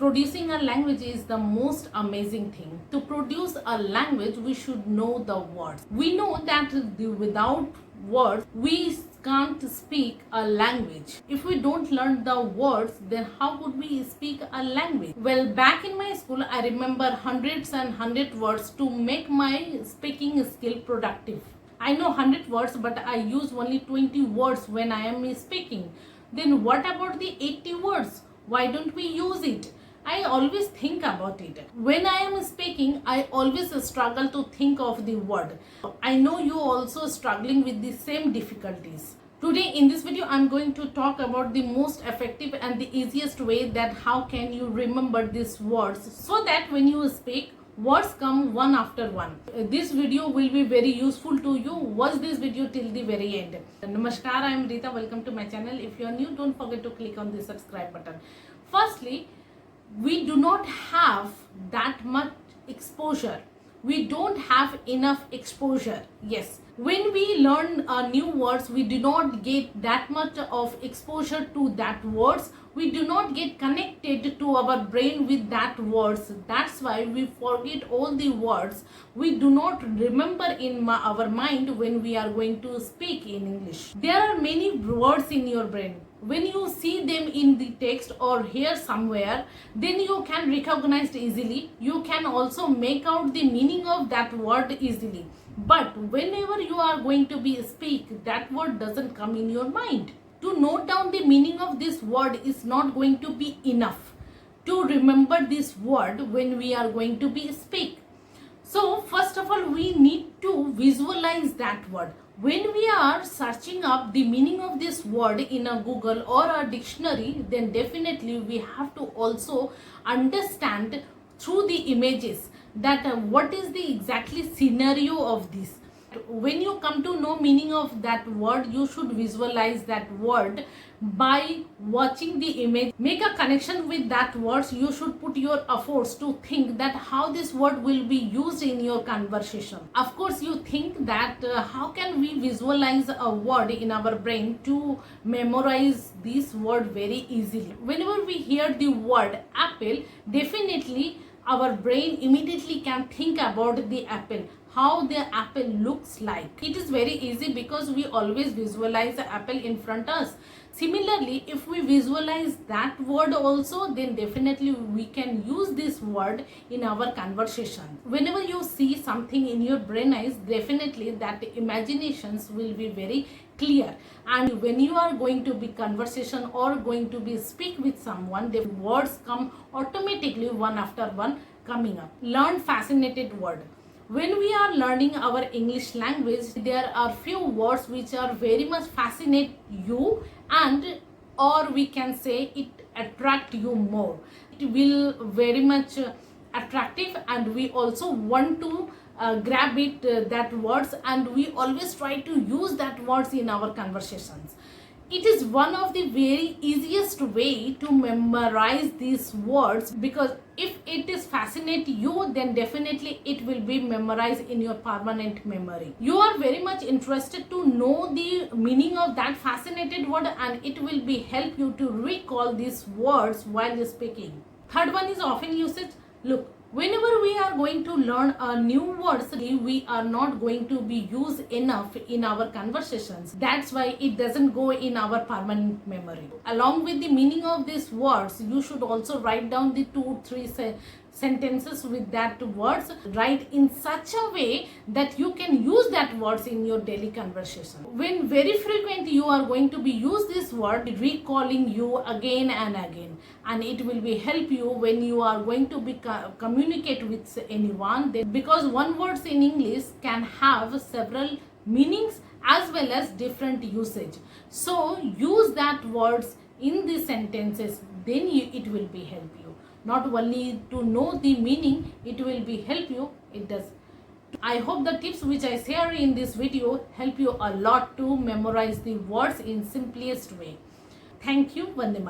Producing a language is the most amazing thing. To produce a language, we should know the words. We know that without words, we can't speak a language. If we don't learn the words, then how would we speak a language? Well, back in my school, I remember hundreds and hundred words to make my speaking skill productive. I know 100 words, but I use only 20 words when I am speaking. Then what about the 80 words? Why don't we use it? I always think about it. When I am speaking, I always struggle to think of the word. I know you also struggling with the same difficulties. Today in this video, I'm going to talk about the most effective and the easiest way that how can you remember these words so that when you speak, words come one after one. This video will be very useful to you. Watch this video till the very end. Namaskar, I am Rita. Welcome to my channel. If you are new, don't forget to click on the subscribe button. Firstly, we do not have that much exposure. We don't have enough exposure. Yes, when we learn new words, we do not get that much of exposure to that words. We do not get connected to our brain with that words. That's why we forget all the words. We do not remember in our mind when we are going to speak in English. There are many words in your brain. When you see them in the text or hear somewhere, then you can recognize easily. You can also make out the meaning of that word easily. But whenever you are going to be speak, that word doesn't come in your mind. To note down the meaning of this word is not going to be enough to remember this word when we are going to be speak. So first of all, we need to visualize that word. When we are searching up the meaning of this word in a Google or a dictionary, then definitely we have to also understand through the images that what is the exactly scenario of this. When you come to know meaning of that word, you should visualize that word by watching the image. Make a connection with that words. You should put your efforts to think that how this word will be used in your conversation. Of course, you think that how can we visualize a word in our brain to memorize this word very easily. Whenever we hear the word apple, definitely our brain immediately can think about the apple, how the apple looks like. It is very easy because we always visualize the apple in front of us. Similarly, if we visualize that word also, then definitely we can use this word in our conversation. Whenever you see something in your brain eyes, definitely that imaginations will be very clear. And when you are going to be conversation or going to be speak with someone, the words come automatically one after one coming up. Learn fascinated word. When we are learning our English language, there are few words which are very much fascinate you, and or we can say it attract you more. It will very much attractive, and we also want to grab it that words, and we always try to use that words in our conversations. It is one of the very easiest way to memorize these words, because if it is fascinate you, then definitely it will be memorized in your permanent memory. You are very much interested to know the meaning of that fascinated word, and it will be help you to recall these words while you're speaking. Third one is often usage. Look, whenever we are going to learn a new words, we are not going to be used enough in our conversations. That's why it doesn't go in our permanent memory. Along with the meaning of these words, you should also write down the 2-3 sentences with that words. Write in such a way that you can use that words in your daily conversation. When very frequent you are going to be use this word, recalling you again and again, and it will be help you when you are going to be communicate with anyone, because one words in English can have several meanings as well as different usage. So use that words in the sentences, then it will be help you. Not only to know the meaning, it will be help you. It does. I hope the tips which I share in this video help you a lot to memorize the words in simplest way. Thank you. Vande Mataram.